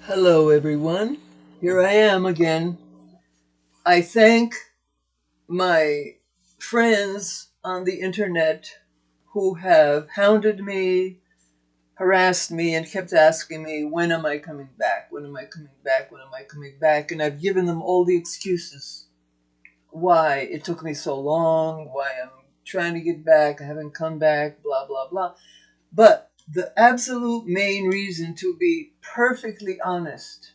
Hello, everyone. Here I am again. I thank my friends on the internet who have hounded me, harassed me, and kept asking me, when am I coming back? When am I coming back? When am I coming back? And I've given them all the excuses why it took me so long, why I'm trying to get back, I haven't come back, blah, blah, blah. But the absolute main reason, to be perfectly honest,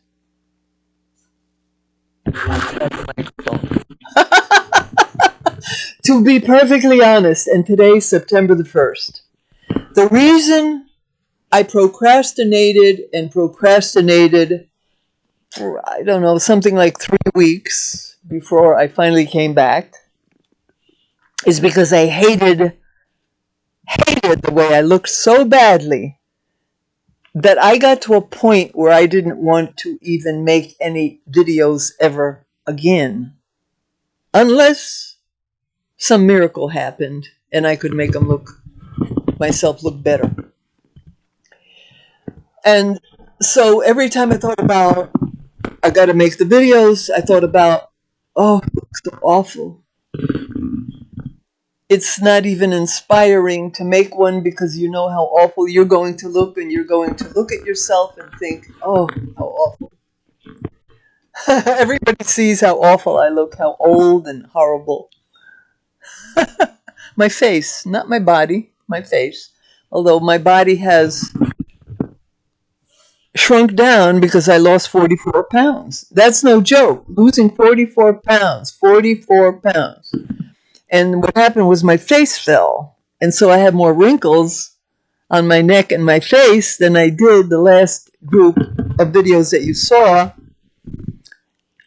to be perfectly honest, and today's September the 1st, the reason I procrastinated and procrastinated for, I don't know, something like 3 weeks before I finally came back is because I hated the way I looked so badly that I got to a point where I didn't want to even make any videos ever again, unless some miracle happened and I could make myself look better. And so every time I thought about, I got to make the videos, I thought about, oh, it looks so awful. It's not even inspiring to make one because you know how awful you're going to look, and you're going to look at yourself and think, oh, how awful. Everybody sees how awful I look, how old and horrible. My face, not my body, my face. Although my body has shrunk down because I lost 44 pounds. That's no joke. Losing 44 pounds, 44 pounds. And what happened was my face fell. And so I have more wrinkles on my neck and my face than I did the last group of videos that you saw,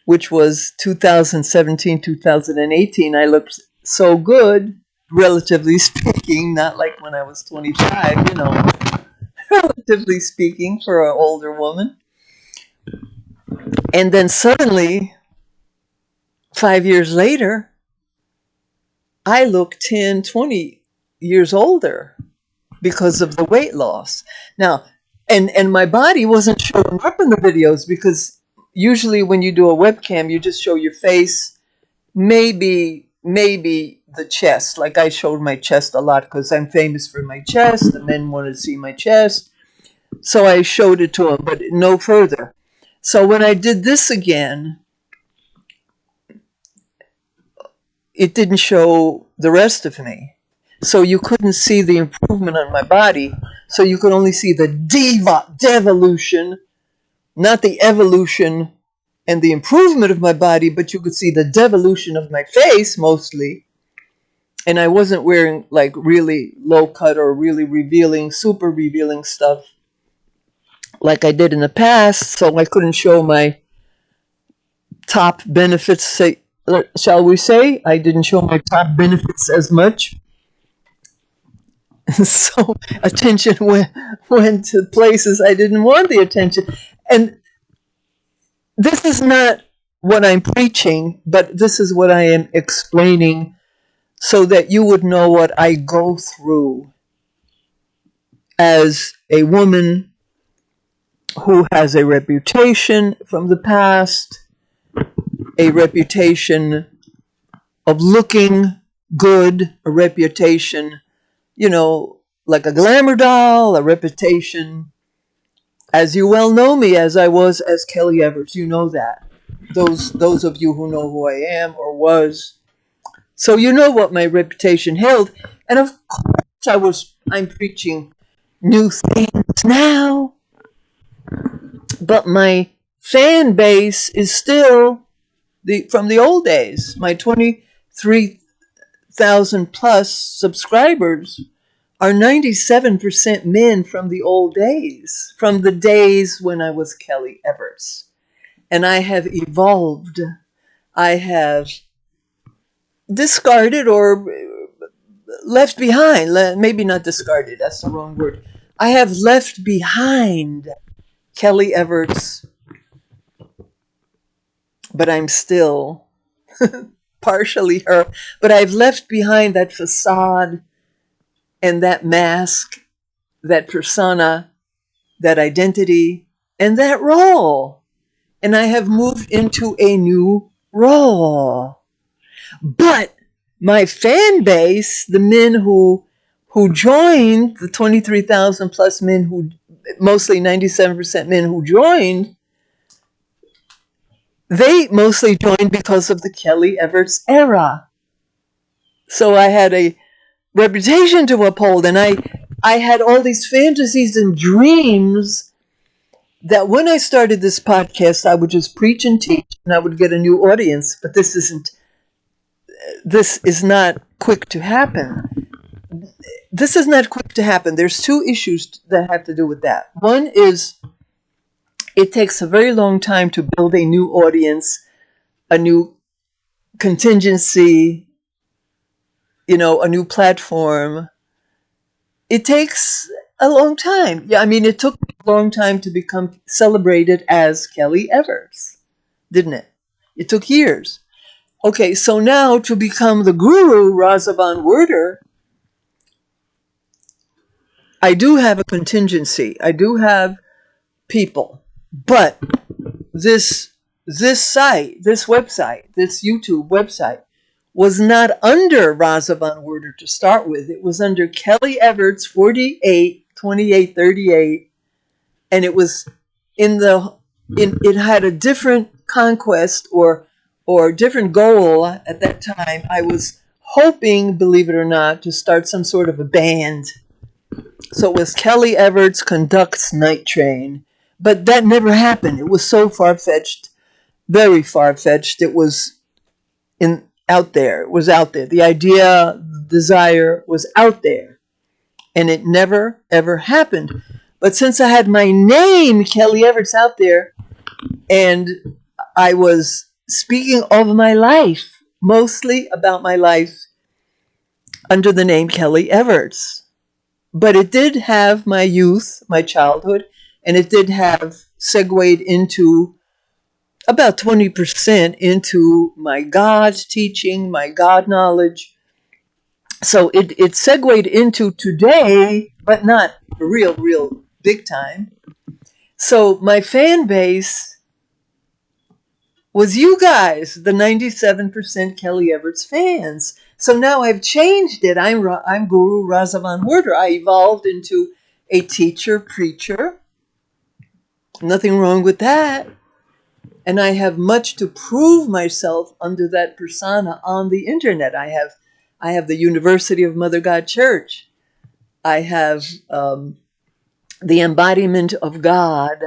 which was 2017, 2018. I looked so good, relatively speaking, not like when I was 25, relatively speaking, for an older woman. And then suddenly, 5 years later, I look 10, 20 years older because of the weight loss. Now, and my body wasn't showing up in the videos because usually when you do a webcam, you just show your face, maybe the chest. Like I showed my chest a lot because I'm famous for my chest. The men wanted to see my chest. So I showed it to them, but no further. So when I did this again, it didn't show the rest of me. So you couldn't see the improvement on my body. So you could only see the devolution, not the evolution and the improvement of my body, but you could see the devolution of my face mostly. And I wasn't wearing like really low cut or really revealing, super revealing stuff like I did in the past. So I couldn't show my top benefits, shall we say. I didn't show my top benefits as much. So attention went to places I didn't want the attention. And this is not what I'm preaching, but this is what I am explaining so that you would know what I go through as a woman who has a reputation from the past, a reputation of looking good, a reputation, like a glamour doll, a reputation, as you well know me, as I was as Kellie Everts. You know that. Those of you who know who I am or was. So you know what my reputation held. And of course I'm preaching new things now. But my fan base is still from the old days. My 23,000 plus subscribers are 97% men from the old days, from the days when I was Kellie Everts. And I have evolved. I have discarded or left behind, maybe not discarded, that's the wrong word. I have left behind Kellie Everts, but I'm still partially her. But I've left behind that facade and that mask, that persona, that identity, and that role. And I have moved into a new role. But my fan base, the men who joined, the 23,000 plus men who, mostly 97% men who joined, they mostly joined because of the Kellie Everts era. So I had a reputation to uphold, and I had all these fantasies and dreams that when I started this podcast, I would just preach and teach, and I would get a new audience. But this is not quick to happen. This is not quick to happen. There's two issues that have to do with that. One is it takes a very long time to build a new audience, a new contingency, a new platform. It takes a long time. Yeah, I mean, it took me a long time to become celebrated as Kellie Everts, didn't it? It took years. Okay, so now to become the guru, Rasa von Werder, I do have a contingency. I do have people. But this site, this website, this YouTube website, was not under Rasa von Werder to start with. It was under Kellie Everts 48, 28, 38, and it was it had a different conquest or different goal at that time. I was hoping, believe it or not, to start some sort of a band. So it was Kellie Everts Conducts Night Train, but that never happened. It was so far-fetched, very far-fetched. It was out there. It was out there. The idea, the desire was out there, and it never, ever happened. But since I had my name, Kellie Everts, out there, and I was speaking of my life, mostly about my life, under the name Kellie Everts. But it did have my youth, my childhood, and it did have segued into about 20% into my God teaching, my God knowledge. So it segued into today, but not real big time. So my fan base was you guys, the 97% Kellie Everts fans. So now I've changed it. I'm Guru Rasa von Werder. I evolved into a teacher, preacher. Nothing wrong with that. And I have much to prove myself under that persona on the internet. I have the University of Mother God Church. I have the Embodiment of God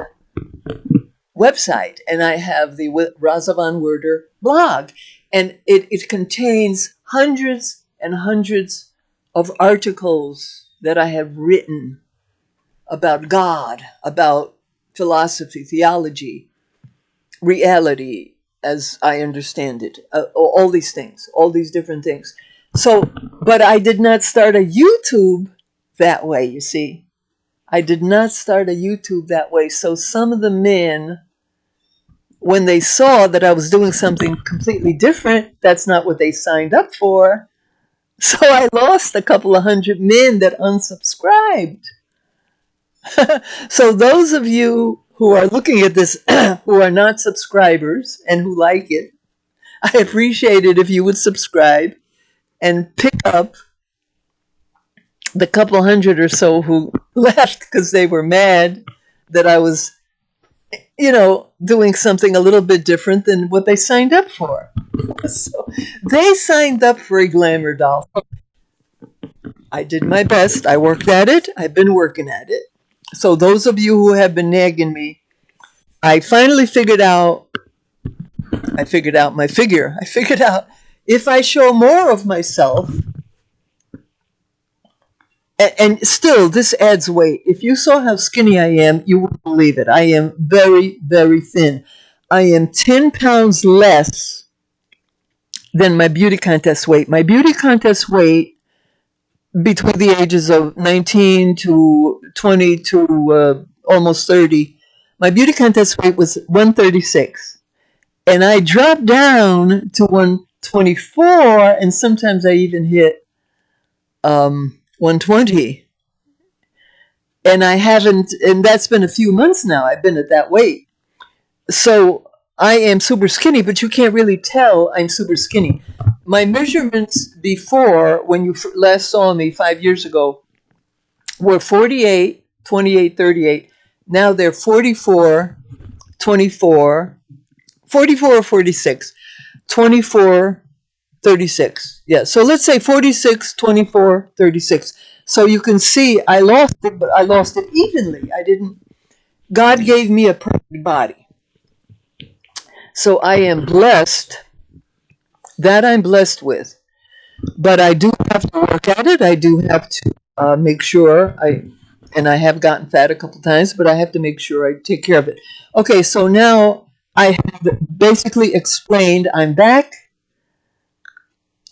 website, and I have the Rasa von Werder blog, and it contains hundreds and hundreds of articles that I have written about God, about philosophy, theology, reality, as I understand it, all these things, all these different things. So, but I did not start a YouTube that way, you see. I did not start a YouTube that way. So some of the men, when they saw that I was doing something completely different, that's not what they signed up for. So I lost a couple of hundred men that unsubscribed. So those of you who are looking at this, who are not subscribers and who like it, I appreciate it if you would subscribe and pick up the couple hundred or so who left because they were mad that I was, doing something a little bit different than what they signed up for. So they signed up for a glamour doll. I did my best. I worked at it. I've been working at it. So those of you who have been nagging me, I finally figured out my figure. I figured out if I show more of myself, and still this adds weight. If you saw how skinny I am, you wouldn't believe it. I am very, very thin. I am 10 pounds less than my beauty contest weight. My beauty contest weight between the ages of 19 to 20 to almost 30, my beauty contest weight was 136. And I dropped down to 124, and sometimes I even hit 120. And I haven't, and that's been a few months now. I've been at that weight. So I am super skinny, but you can't really tell I'm super skinny. My measurements before, when you last saw me 5 years ago, were 48, 28, 38. Now they're 44, 24, 44 or 46, 24, 36. Yeah, so let's say 46, 24, 36. So you can see I lost it, but I lost it evenly. God gave me a perfect body. So I am blessed. That I'm blessed with. But I do have to work at it. I do have to make sure and I have gotten fat a couple times, but I have to make sure I take care of it. Okay, so now I have basically explained I'm back.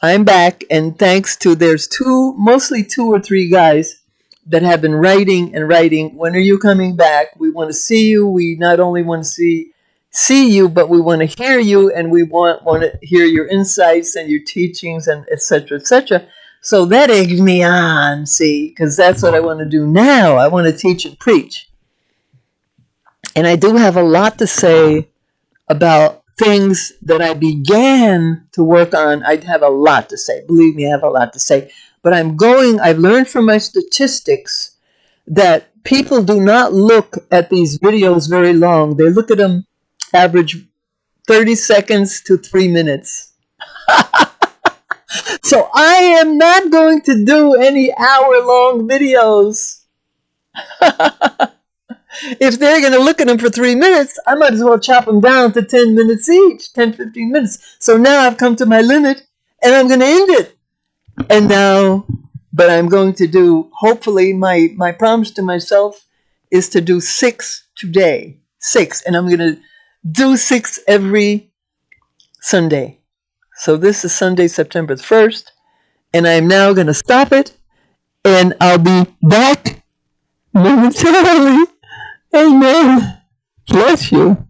And thanks to, there's mostly 2 or 3 guys that have been writing and writing. When are you coming back? We want to see you. We not only want to see you, but we want to hear you, and we want to hear your insights and your teachings, and etc., etc. So that eggs me on, see, because that's what I want to do now. I want to teach and preach. And I do have a lot to say about things that I began to work on. I'd have a lot to say. Believe me, I have a lot to say. But I've learned from my statistics that people do not look at these videos very long. They look at them average 30 seconds to 3 minutes. So I am not going to do any hour-long videos. If they're going to look at them for 3 minutes, I might as well chop them down to 10 minutes each, 10, 15 minutes. So now I've come to my limit, and I'm going to end it. And now, but I'm going to do, hopefully, my promise to myself is to do 6 today. 6. And I'm going to do 6 every Sunday. So this is Sunday, September 1st. And I'm now going to stop it. And I'll be back momentarily. Amen. Bless you.